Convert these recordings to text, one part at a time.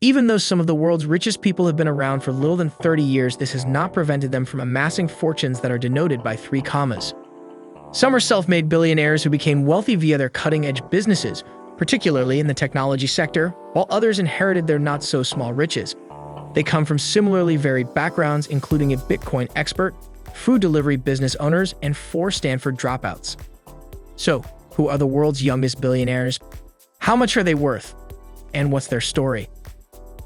Even though some of the world's richest people have been around for little than 30 years, this has not prevented them from amassing fortunes that are denoted by 3 commas. Some are self-made billionaires who became wealthy via their cutting-edge businesses, particularly in the technology sector, while others inherited their not-so-small riches. They come from similarly varied backgrounds, including a Bitcoin expert, food delivery business owners, and 4 Stanford dropouts. So, who are the world's youngest billionaires? How much are they worth? And what's their story?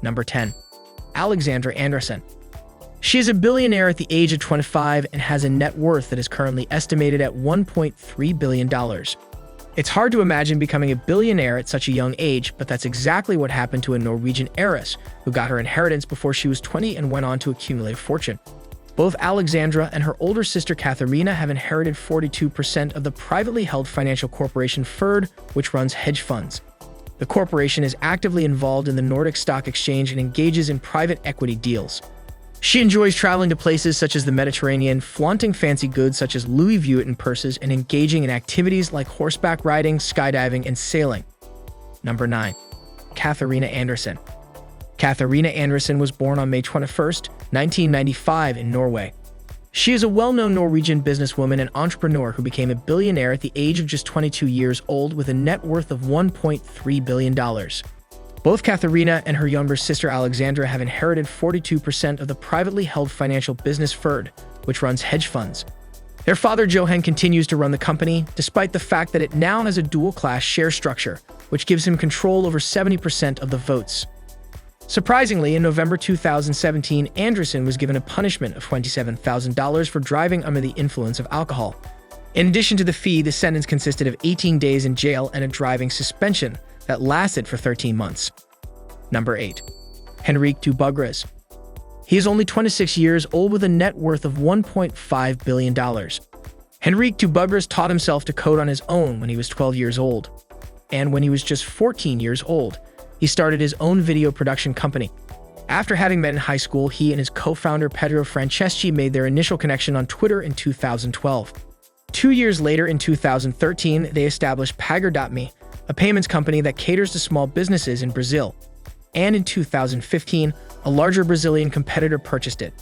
Number 10. Alexandra Andresen. She is a billionaire at the age of 25 and has a net worth that is currently estimated at $1.3 billion. It's hard to imagine becoming a billionaire at such a young age, but that's exactly what happened to a Norwegian heiress who got her inheritance before she was 20 and went on to accumulate fortune. Both Alexandra and her older sister Katharina have inherited 42% of the privately held financial corporation Ferd, which runs hedge funds. The corporation is actively involved in the Nordic Stock Exchange and engages in private equity deals. She enjoys traveling to places such as the Mediterranean, flaunting fancy goods such as Louis Vuitton purses, and engaging in activities like horseback riding, skydiving, and sailing. Number 9. Katharina Andresen. Katharina Andresen was born on May 21, 1995 in Norway. She is a well-known Norwegian businesswoman and entrepreneur who became a billionaire at the age of just 22 years old with a net worth of $1.3 billion. Both Katharina and her younger sister Alexandra have inherited 42% of the privately held financial business Ferd, which runs hedge funds. Their father Johan continues to run the company, despite the fact that it now has a dual-class share structure, which gives him control over 70% of the votes. Surprisingly, in November 2017, Andresen was given a punishment of $27,000 for driving under the influence of alcohol. In addition to the fee, the sentence consisted of 18 days in jail and a driving suspension that lasted for 13 months. Number 8. Henrique Dubugras. He is only 26 years old with a net worth of $1.5 billion. Henrique Dubugras taught himself to code on his own when he was 12 years old. And when he was just 14 years old, he started his own video production company. After having met in high school, he and his co-founder Pedro Franceschi made their initial connection on Twitter in 2012. 2 years later, in 2013, they established Pagar.me, a payments company that caters to small businesses in Brazil. And in 2015, a larger Brazilian competitor purchased it.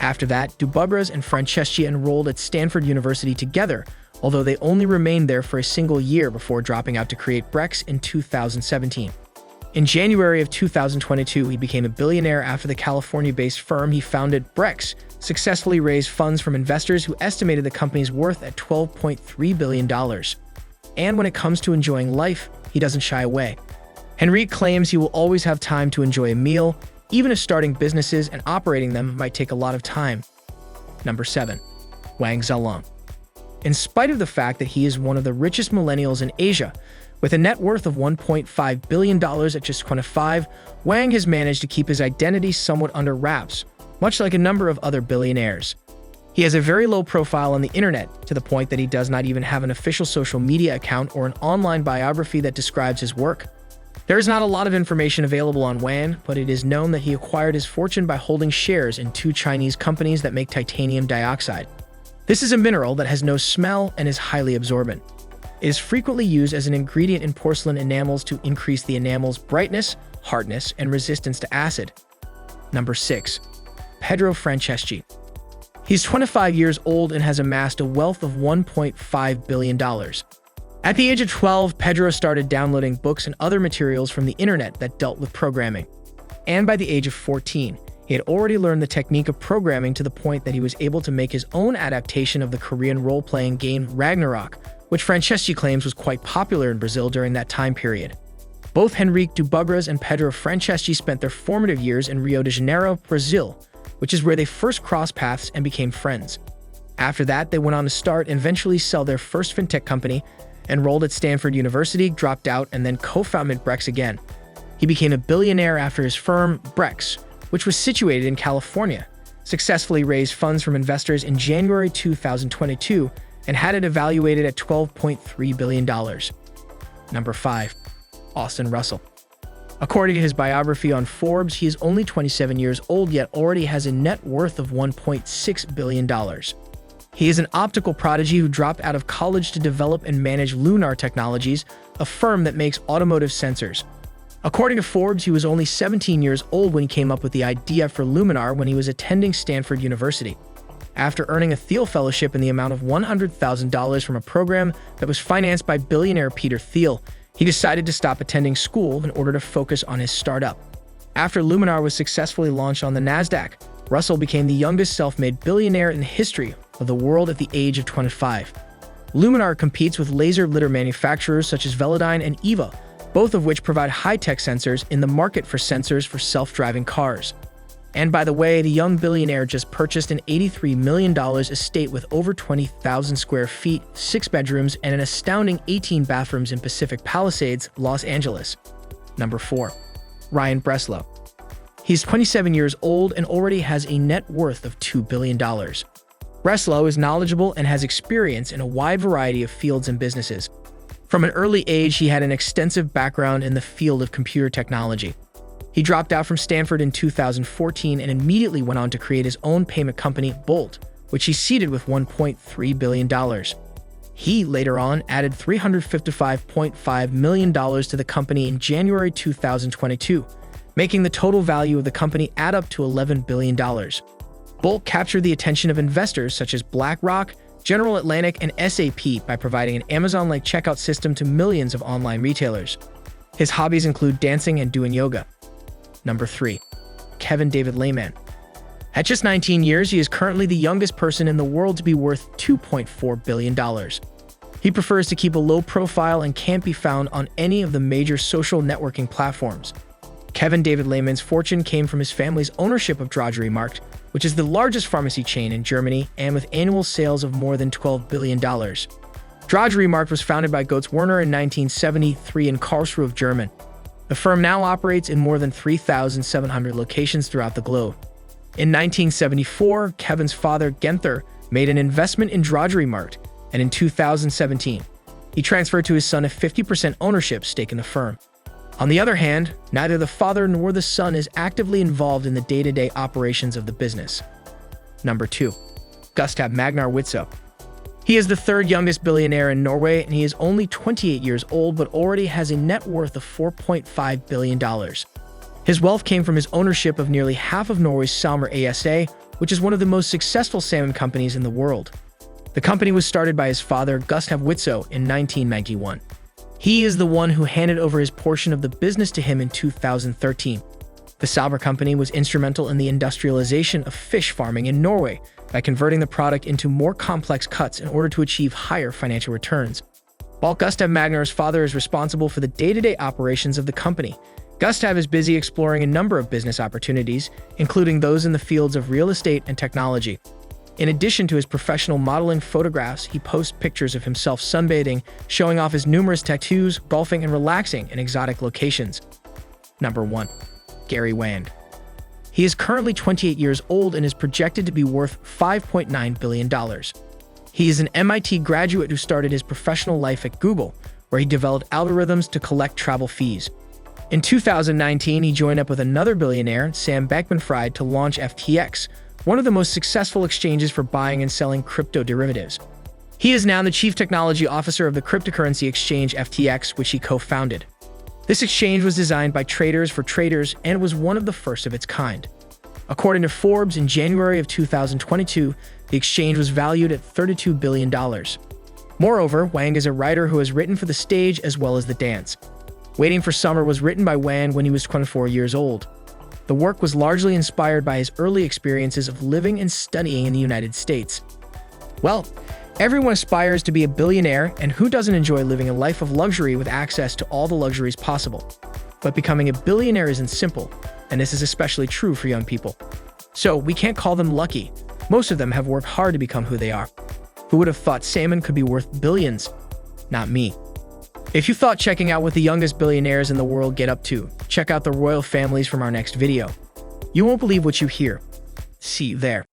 After that, Dubugras and Franceschi enrolled at Stanford University together, although they only remained there for a single year before dropping out to create Brex in 2017. In January of 2022, he became a billionaire after the California-based firm he founded, Brex, successfully raised funds from investors who estimated the company's worth at $12.3 billion. And when it comes to enjoying life, he doesn't shy away. Henrique claims he will always have time to enjoy a meal, even if starting businesses and operating them might take a lot of time. Number 7. Wang Zelong. In spite of the fact that he is one of the richest millennials in Asia, with a net worth of $1.5 billion at just 25, Wang has managed to keep his identity somewhat under wraps, much like a number of other billionaires. He has a very low profile on the internet, to the point that he does not even have an official social media account or an online biography that describes his work. There is not a lot of information available on Wang, but it is known that he acquired his fortune by holding shares in 2 Chinese companies that make titanium dioxide. This is a mineral that has no smell and is highly absorbent. It is frequently used as an ingredient in porcelain enamels to increase the enamel's brightness, hardness, and resistance to acid. Number 6. Pedro Franceschi. He's 25 years old and has amassed a wealth of $1.5 billion. At the age of 12, Pedro started downloading books and other materials from the internet that dealt with programming. And by the age of 14, he had already learned the technique of programming to the point that he was able to make his own adaptation of the Korean role-playing game Ragnarok, which Franceschi claims was quite popular in Brazil during that time period. Both Henrique Dubugras and Pedro Franceschi spent their formative years in Rio de Janeiro, Brazil, which is where they first crossed paths and became friends. After that, they went on to start and eventually sell their first fintech company, enrolled at Stanford University, dropped out, and then co-founded Brex again. He became a billionaire after his firm, Brex, which was situated in California, successfully raised funds from investors in January 2022 and had it evaluated at $12.3 billion. Number 5. Austin Russell. According to his biography on Forbes, he is only 27 years old yet already has a net worth of $1.6 billion. He is an optical prodigy who dropped out of college to develop and manage Lunar Technologies, a firm that makes automotive sensors. According to Forbes, he was only 17 years old when he came up with the idea for Lehmann when he was attending Stanford University. After earning a Thiel Fellowship in the amount of $100,000 from a program that was financed by billionaire Peter Thiel, he decided to stop attending school in order to focus on his startup. After Lehmann was successfully launched on the NASDAQ, Russell became the youngest self-made billionaire in the history of the world at the age of 25. Lehmann competes with laser litter manufacturers such as Velodyne and Eva, both of which provide high-tech sensors in the market for sensors for self-driving cars. And by the way, the young billionaire just purchased an $83 million estate with over 20,000 square feet, 6 bedrooms, and an astounding 18 bathrooms in Pacific Palisades, Los Angeles. Number 4. Ryan Breslow. He's 27 years old and already has a net worth of $2 billion. Breslow is knowledgeable and has experience in a wide variety of fields and businesses. From an early age, he had an extensive background in the field of computer technology. He dropped out from Stanford in 2014 and immediately went on to create his own payment company, Bolt, which he seeded with $1.3 billion. He later on added $355.5 million to the company in January 2022, making the total value of the company add up to $11 billion. Bolt captured the attention of investors such as BlackRock, General Atlantic, and SAP by providing an Amazon-like checkout system to millions of online retailers. His hobbies include dancing and doing yoga. Number 3. Kevin David Lehmann. At just 19 years, he is currently the youngest person in the world to be worth $2.4 billion. He prefers to keep a low profile and can't be found on any of the major social networking platforms. Kevin David Lehmann's fortune came from his family's ownership of Drogeriemarkt, which is the largest pharmacy chain in Germany and with annual sales of more than $12 billion. Drogeriemarkt was founded by Götz Werner in 1973 in Karlsruhe, Germany. The firm now operates in more than 3,700 locations throughout the globe. In 1974, Kevin's father, Gunther, made an investment in Drogeriemarkt, and in 2017, he transferred to his son a 50% ownership stake in the firm. On the other hand, neither the father nor the son is actively involved in the day-to-day operations of the business. Number 2. Gustav Magnar Witzoe. He is the third youngest billionaire in Norway, and he is only 28 years old but already has a net worth of $4.5 billion. His wealth came from his ownership of nearly half of Norway's Salmar ASA, which is one of the most successful salmon companies in the world. The company was started by his father, Gustav Witzoe, in 1991. He is the one who handed over his portion of the business to him in 2013. The Salmar company was instrumental in the industrialization of fish farming in Norway by converting the product into more complex cuts in order to achieve higher financial returns. While Gustav Magnar's father is responsible for the day-to-day operations of the company, Gustav is busy exploring a number of business opportunities, including those in the fields of real estate and technology. In addition to his professional modeling photographs, he posts pictures of himself sunbathing, showing off his numerous tattoos, golfing, and relaxing in exotic locations. Number 1. Gary Wang. He is currently 28 years old and is projected to be worth $5.9 billion. He is an MIT graduate who started his professional life at Google, where he developed algorithms to collect travel fees. In 2019, he joined up with another billionaire, Sam Bankman-Fried, to launch FTX, one of the most successful exchanges for buying and selling crypto derivatives. He is now the chief technology officer of the cryptocurrency exchange FTX, which he co-founded. This exchange was designed by traders for traders and was one of the first of its kind. According to Forbes, in January of 2022, the exchange was valued at $32 billion. Moreover, Wang is a writer who has written for the stage as well as the dance. Waiting for Summer was written by Wang when he was 24 years old. The work was largely inspired by his early experiences of living and studying in the United States. Well, everyone aspires to be a billionaire, and who doesn't enjoy living a life of luxury with access to all the luxuries possible? But becoming a billionaire isn't simple, and this is especially true for young people. So we can't call them lucky. Most of them have worked hard to become who they are. Who would have thought salmon could be worth billions? Not me. If you thought checking out what the youngest billionaires in the world get up to, check out the royal families from our next video. You won't believe what you hear. See you there.